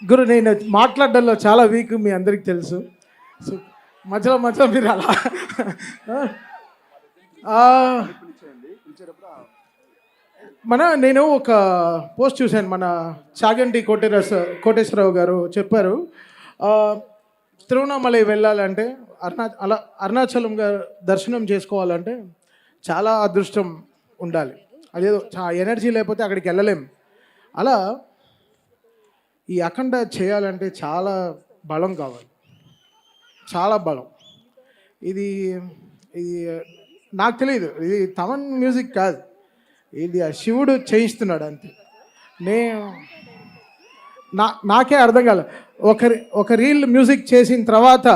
గురు నేను మాట్లాడడంలో చాలా వీక్ మీ అందరికి తెలుసు. సో మధ్యలో మధ్యలో మీరు అలా ఆ, నేను ఒక పోస్ట్ చూశాను. మన చాగంటి కోటేశ్వరరావు గారు చెప్పారు, ఆ, తిరువణామలై వెళ్ళాలంటే అరుణాచలం గారు దర్శనం చేసుకోవాలంటే చాలా అదృష్టం ఉండాలి. అదేదో ఎనర్జీ లేకపోతే అక్కడికి వెళ్ళలేం. అలా ఈ అఖండ చేయాలంటే చాలా బలం కావాలి, చాలా బలం. ఇది ఇది నాకు తెలియదు, ఇది తమన్ మ్యూజిక్ కాదు, ఇది ఆ శివుడు చేయిస్తున్నాడు అంతే. నేను నాకే అర్థం కాలే. ఒక రీల్ మ్యూజిక్ చేసిన తర్వాత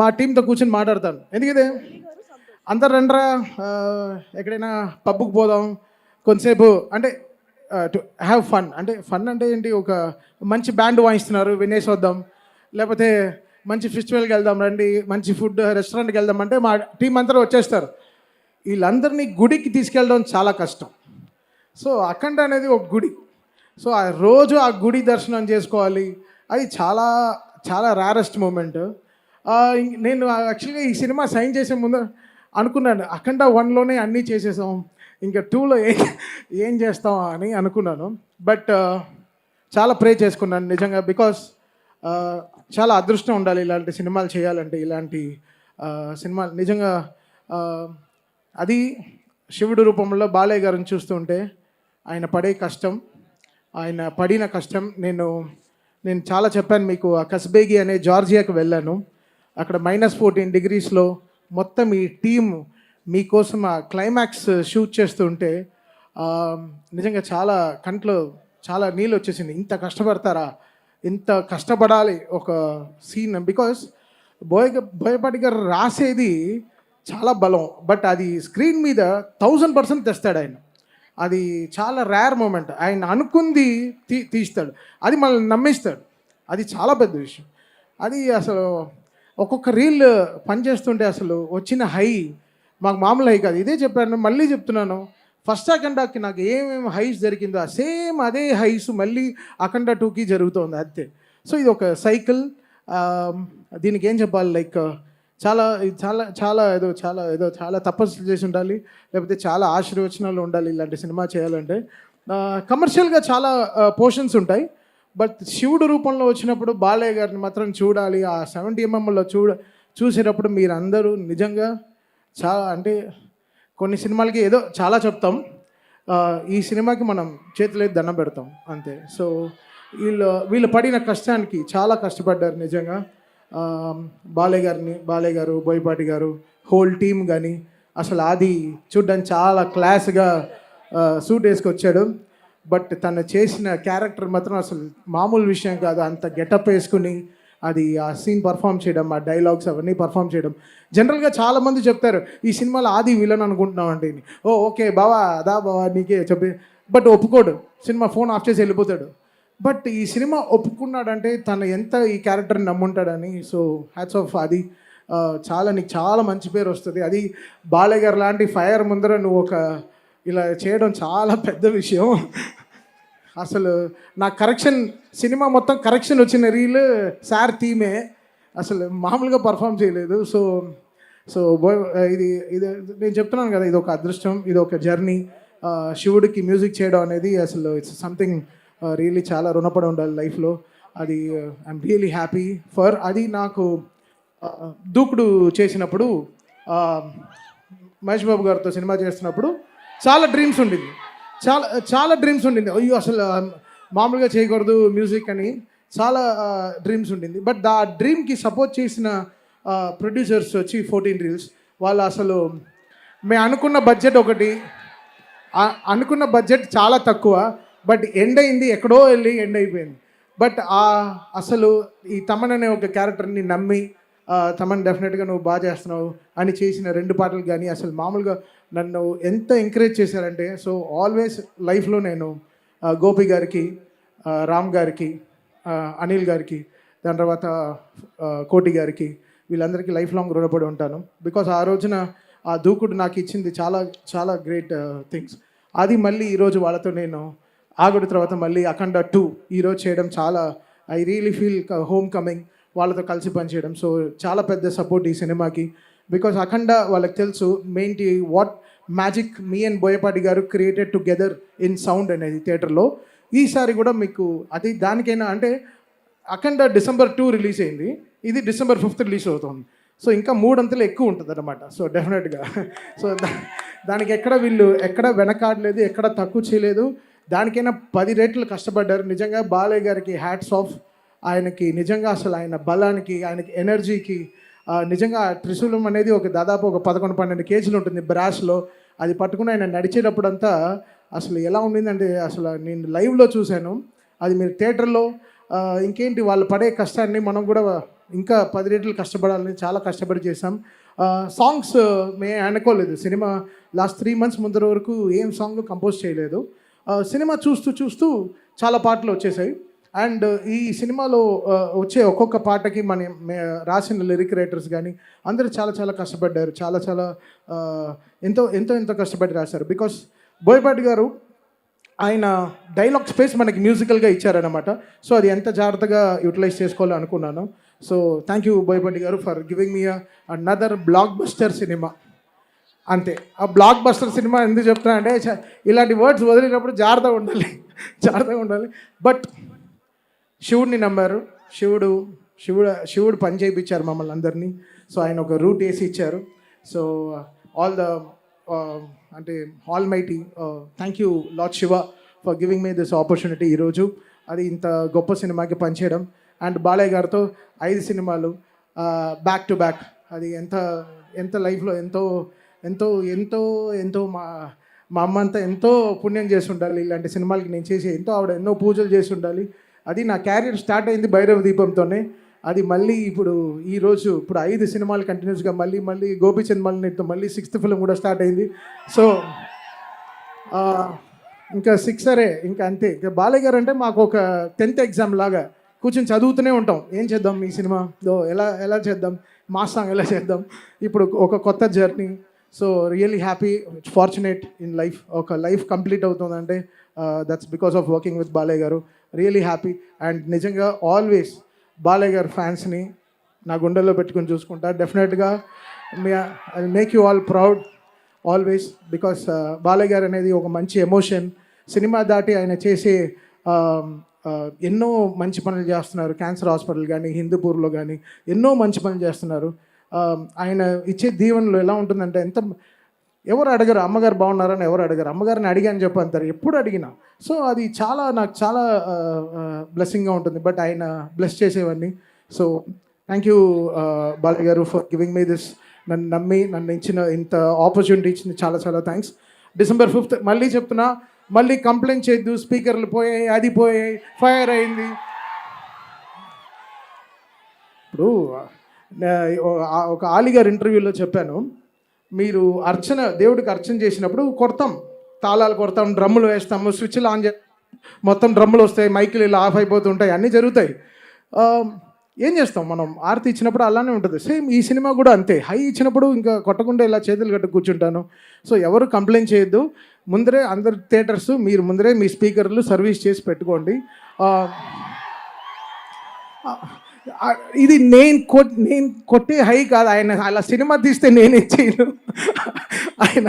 మా టీంతో కూర్చొని మాట్లాడతాను. ఎందుకంటే అందరు రండ్రా ఎక్కడైనా పబ్కి పోదాం కొంతసేపు అంటే టు హ్యావ్ ఫన్. అంటే ఫన్ అంటే ఏంటి, ఒక మంచి బ్యాండ్ వాయిస్తున్నారు వినేసి వద్దాం, లేకపోతే మంచి ఫెస్టివల్కి వెళ్దాం రండి, మంచి ఫుడ్ రెస్టారెంట్కి వెళ్దాం అంటే మా టీం అంతా వచ్చేస్తారు. వీళ్ళందరినీ గుడికి తీసుకెళ్ళడం చాలా కష్టం. సో అఖండ అనేది ఒక గుడి. సో ఆ రోజు ఆ గుడి దర్శనం చేసుకోవాలి, అది చాలా చాలా రేరెస్ట్ మూమెంట్. నేను యాక్చువల్గా ఈ సినిమా సైన్ చేసే ముందు అనుకున్నాను, అఖండ 1లోనే అన్నీ చేసేసాం, ఇంకా 2లో ఏం చేస్తాం అని అనుకున్నాను. బట్ చాలా ప్రే చేసుకున్నాను నిజంగా. బికాస్ చాలా అదృష్టం ఉండాలి ఇలాంటి సినిమాలు చేయాలంటే. ఇలాంటి సినిమాలు నిజంగా అది శివుడు రూపంలో బాలయ్య గారిని చూస్తుంటే ఆయన పడే కష్టం, ఆయన పడిన కష్టం నేను చాలా చెప్పాను మీకు. ఆ కస్బేగి అనే జార్జియాకి వెళ్ళాను. అక్కడ -14 degreesలో మొత్తం ఈ టీం మీకోసం ఆ క్లైమాక్స్ షూట్ చేస్తుంటే నిజంగా చాలా కంట్లో చాలా నీళ్ళు వచ్చేసింది. ఇంత కష్టపడతారా, ఇంత కష్టపడాలి ఒక సీన్. బికాస్ బోయపాటి గారు రాసేది చాలా బలం, బట్ అది స్క్రీన్ మీద 1000% తెస్తాడు ఆయన. అది చాలా రేర్ మూమెంట్. ఆయన అనుకుంది తీస్తాడు, అది మనల్ని నమ్మిస్తాడు. అది చాలా పెద్ద విషయం. అది అసలు ఒక్కొక్క రీల్ పనిచేస్తుంటే అసలు వచ్చిన హై మాకు మామూలు హై కాదు. ఇదే చెప్పాను, మళ్ళీ చెప్తున్నాను, ఫస్ట్ అఖండాకి నాకు ఏమేమి హైస్ జరిగిందో సేమ్ అదే హైస్ మళ్ళీ అఖండ 2కి జరుగుతుంది అంతే. సో ఇది ఒక సైకిల్. దీనికి ఏం చెప్పాలి, లైక్ చాలా చాలా చాలా చాలా తపస్సు చేసి ఉండాలి, లేకపోతే చాలా ఆశీర్వచనాలు ఉండాలి ఇలాంటి సినిమా చేయాలంటే. కమర్షియల్గా చాలా పోర్షన్స్ ఉంటాయి, బట్ శివుడు రూపంలో వచ్చినప్పుడు బాలయ్య గారిని మాత్రం చూడాలి. ఆ 70mmలో చూసేటప్పుడు మీరందరూ నిజంగా చాలా అంటే కొన్ని సినిమాలకి ఏదో చాలా చెప్తాం, ఈ సినిమాకి మనం చేతులైతే దండం పెడతాం అంతే. సో వీళ్ళు పడిన కష్టానికి చాలా కష్టపడ్డారు నిజంగా. బాలయ్య గారు, బోయపాటి గారు, హోల్ టీమ్ కానీ అసలు అది చూడ్డానికి చాలా క్లాస్గా సూట్ వేసుకొచ్చాడు. బట్ తను చేసిన క్యారెక్టర్ మాత్రం అసలు మామూలు విషయం కాదు. అంత గెటప్ వేసుకుని అది ఆ సీన్ పర్ఫామ్ చేయడం, ఆ డైలాగ్స్ అవన్నీ పర్ఫామ్ చేయడం. జనరల్గా చాలామంది చెప్తారు ఈ సినిమాలో ఆది విలన్ అనుకుంటున్నామంటే, ఓకే బావా అదా బావా నీకే చెప్పి, బట్ ఒప్పుకోడు. సినిమా ఫోన్ ఆఫ్ చేసి వెళ్ళిపోతాడు. బట్ ఈ సినిమా ఒప్పుకున్నాడంటే తను ఎంత ఈ క్యారెక్టర్ని నమ్ముంటాడని. So hats off. అది నీకు చాలా మంచి పేరు వస్తుంది. అది బాలయ్య గారు లాంటి ఫైర్ ముందర నువ్వు ఇలా చేయడం చాలా పెద్ద విషయం. అసలు నా సినిమా మొత్తం కరెక్షన్ వచ్చిన రీల్ సార్ థీమే, అసలు మామూలుగా పర్ఫామ్ చేయలేదు. సో ఇది నేను చెప్తున్నాను కదా, ఇది ఒక అదృష్టం, ఇది ఒక జర్నీ. శివుడికి మ్యూజిక్ చేయడం అనేది అసలు ఇట్స్ సంథింగ్ రియలీ చాలా రుణపడి ఉండాలి లైఫ్లో. అది ఐఎమ్ రియలీ హ్యాపీ ఫర్. అది నాకు దూకుడు చేసినప్పుడు మహేష్ బాబు గారితో సినిమా చేస్తున్నప్పుడు చాలా డ్రీమ్స్ ఉండింది. అయ్యో అసలు మామూలుగా చేయకూడదు మ్యూజిక్ అని చాలా డ్రీమ్స్ ఉండింది. బట్ ఆ డ్రీమ్కి సపోర్ట్ చేసిన ప్రొడ్యూసర్స్ వచ్చి 14 Reels వాళ్ళు అసలు మేము అనుకున్న బడ్జెట్ చాలా తక్కువ, బట్ ఎండ్ అయింది ఎక్కడో వెళ్ళి ఎండ్ అయిపోయింది. బట్ అసలు ఈ తమన్ అనే ఒక క్యారెక్టర్ని నమ్మి తమన్ డెఫినెట్గా నువ్వు బాగా చేస్తున్నావు అని చేసిన 2 పాటలు కానీ అసలు మామూలుగా నన్ను ఎంత ఎంకరేజ్ చేశారంటే. సో ఆల్వేస్ లైఫ్లో నేను గోపి గారికి, రామ్ గారికి, అనిల్ గారికి, దాని తర్వాత కోటి గారికి, వీళ్ళందరికీ లైఫ్ లాంగ్ రుణపడి ఉంటాను. బికాస్ ఆ రోజున ఆ దూకుడు నాకు ఇచ్చింది చాలా చాలా గ్రేట్ థింగ్స్. అది మళ్ళీ ఈరోజు వాళ్ళతో నేను ఆగుడు తర్వాత మళ్ళీ అఖండ 2 ఈరోజు చేయడం చాలా I really feel home coming వాళ్ళతో కలిసి పనిచేయడం. సో చాలా పెద్ద సపోర్ట్ ఈ సినిమాకి. బికాస్ అఖండ వాళ్ళకి తెలుసు మెయిన్టీ what magic me and Boyapati గారు క్రియేటెడ్ టుగెదర్ ఇన్ సౌండ్ అనేది థియేటర్లో. ఈసారి కూడా మీకు అది దానికైనా అంటే అఖండ December 2 రిలీజ్ అయింది, ఇది December 5 రిలీజ్ అవుతుంది. సో ఇంకా 3 అంతలు ఎక్కువ ఉంటుంది అనమాట. సో డెఫినెట్గా సో దానికి ఎక్కడ వీళ్ళు ఎక్కడ వెనకాడలేదు, ఎక్కడ తక్కువ చేయలేదు. దానికైనా 10 రెట్లు కష్టపడ్డారు. నిజంగా బాలయ్య గారికి హ్యాట్స్ ఆఫ్. ఆయనకి నిజంగా అసలు ఆయన బలానికి, ఆయనకి ఎనర్జీకి నిజంగా త్రిశూలం అనేది ఒక దాదాపు ఒక 11-12 కేజీలు ఉంటుంది బ్రాస్లో. అది పట్టుకుని ఆయన నడిచేటప్పుడంతా అసలు ఎలా ఉండిందంటే అసలు నేను లైవ్లో చూశాను. అది మీరు థియేటర్లో ఇంకేంటి వాళ్ళు పడే కష్టాన్ని మనం కూడా ఇంకా 10 రెట్లు కష్టపడాలని చాలా కష్టపడి చేసాం. సాంగ్స్ మేము అనుకోలేదు. సినిమా లాస్ట్ 3 months ముందర వరకు ఏం సాంగ్ కంపోజ్ చేయలేదు. సినిమా చూస్తూ చాలా పాటలు వచ్చేసాయి. అండ్ ఈ సినిమాలో వచ్చే ఒక్కొక్క పాటకి రాసిన లిరిక్ రైటర్స్ కానీ అందరూ చాలా కష్టపడ్డారు. చాలా ఎంతో కష్టపడి రాశారు. బికాస్ బోయపాటి గారు ఆయన డైలాగ్ స్పేస్ మనకి మ్యూజికల్గా ఇచ్చారనమాట. సో అది ఎంత జాగ్రత్తగా యూటిలైజ్ చేసుకోవాలో అనుకున్నాను. సో థ్యాంక్ యూ బోయపాటి గారు for giving me another block buster cinema. అంతే. ఆ బ్లాక్ బస్టర్ సినిమా ఎందుకు చెప్తున్నా అంటే ఇలాంటి వర్డ్స్ వదిలేటప్పుడు జాగ్రత్తగా ఉండాలి. బట్ శివుడిని నమ్మారు. శివుడు పని చేయించారు మమ్మల్ని అందరినీ. సో ఆయన ఒక రూట్ వేసి ఇచ్చారు. సో అంటే all mighty thank you lord Shiva for giving me this opportunity ఈరోజు. అది ఇంత గొప్ప సినిమాకి పనిచేయడం. అండ్ బాలయ్య గారితో 5 సినిమాలు బ్యాక్ టు బ్యాక్. అది ఎంత లైఫ్లో ఎంతో మా అమ్మ అంతా ఎంతో పుణ్యం చేసి ఉండాలి. ఇలాంటి సినిమాలకి నేను చేసి ఆవిడ ఎన్నో పూజలు చేసి ఉండాలి. అది నా క్యారియర్ స్టార్ట్ అయింది భైరవ దీపంతోనే. అది మళ్ళీ ఇప్పుడు 5 సినిమాలు కంటిన్యూస్గా మళ్ళీ గోపీచంద్ మల్లితో మళ్ళీ 6th ఫిలిం కూడా స్టార్ట్ అయింది. సో ఇంకా 6 ఇంకా అంతే. ఇంకా బాలయ్య గారు అంటే మాకు ఒక 10th ఎగ్జామ్ లాగా కూర్చొని చదువుతూనే ఉంటాం. ఏం చేద్దాం ఈ సినిమాలో, ఎలా చేద్దాం, మా సాంగ్ ఎలా చేద్దాం, ఇప్పుడు ఒక కొత్త journey. So really happy, fortunate in life. ఒక లైఫ్ కంప్లీట్ అవుతుందంటే that's because of working with Balayya garu. Really happy. And నిజంగా ఆల్వేస్ బాలయ్య గారు ఫ్యాన్స్ని నా గుండెల్లో పెట్టుకుని చూసుకుంటా. డెఫినెట్గా I make you all proud always. Because Balayya garu అనేది ఒక మంచి ఎమోషన్. సినిమా దాటి ఆయన చేసే ఎన్నో మంచి పనులు చేస్తున్నారు. క్యాన్సర్ హాస్పిటల్ కానీ, హిందూపూర్లో కానీ ఎన్నో మంచి పనులు చేస్తున్నారు. ఆయన ఇచ్చే దీవెనలు ఎలా ఉంటుందంటే ఎవరు అడగరు అమ్మగారు బాగున్నారని, ఎవరు అడగరు. అమ్మగారిని అడిగాని చెప్పి అంటారు ఎప్పుడు అడిగినా. సో అది నాకు చాలా బ్లెస్సింగ్గా ఉంటుంది. బట్ ఆయన బ్లెస్ చేసేవన్నీ. సో థ్యాంక్ యూ బాలయ్య గారు ఫర్ గివింగ్ మీ దిస్. నన్ను నమ్మి ఇచ్చిన ఇంత ఆపర్చునిటీ ఇచ్చింది చాలా థ్యాంక్స్. December 5 మళ్ళీ చెప్తున్నా, మళ్ళీ కంప్లైంట్ చేయొద్దు. స్పీకర్లు పోయాయి, అది పోయాయి, ఫైర్ అయింది. ఇప్పుడు ఒక ఆలిగారు ఇంటర్వ్యూలో చెప్పాను, మీరు దేవుడికి అర్చన చేసినప్పుడు తాళాలు కొడతాం, డ్రమ్ములు వేస్తాము, స్విచ్లు ఆన్ చేస్తాం, మొత్తం డ్రమ్ములు వస్తాయి, మైకులు ఇలా ఆఫ్ అయిపోతుంటాయి, అన్నీ జరుగుతాయి. ఏం చేస్తాం మనం? ఆరతి ఇచ్చినప్పుడు అలానే ఉంటుంది. సేమ్ ఈ సినిమా కూడా అంతే. హై ఇచ్చినప్పుడు ఇంకా కొట్టకుండా ఇలా చేతులు కట్టు కూర్చుంటాను. సో ఎవరు కంప్లైంట్ చేయొద్దు. ముందరే అందరు థియేటర్స్ మీరు ముందరే మీ స్పీకర్లు సర్వీస్ చేసి పెట్టుకోండి. ఇది నేను కొట్టే హై కాదు. ఆయన అలా సినిమా తీస్తే నేనే చేయను. ఆయన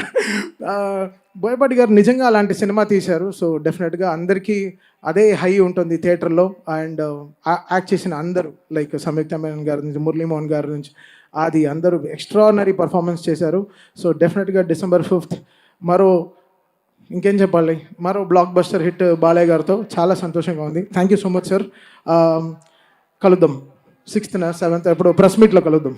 బోయపాటి గారు నిజంగా అలాంటి సినిమా తీశారు. సో డెఫినెట్గా అందరికీ అదే హై ఉంటుంది థియేటర్లో. అండ్ యాక్ట్ చేసిన అందరూ లైక్ సంయుక్త మేనన్ గారి నుంచి, మురళీమోహన్ గారి నుంచి, అది అందరూ ఎక్స్ట్రాడినరీ పర్ఫార్మెన్స్ చేశారు. సో డెఫినెట్గా December 5 ఇంకేం చెప్పాలి, మరో బ్లాక్ బస్టర్ హిట్ బాలయ్య గారితో చాలా సంతోషంగా ఉంది. Thank you so much sir. కలుద్దాం 6th 7th ఎప్పుడు ప్రెస్ మీట్లో కలుద్దాం.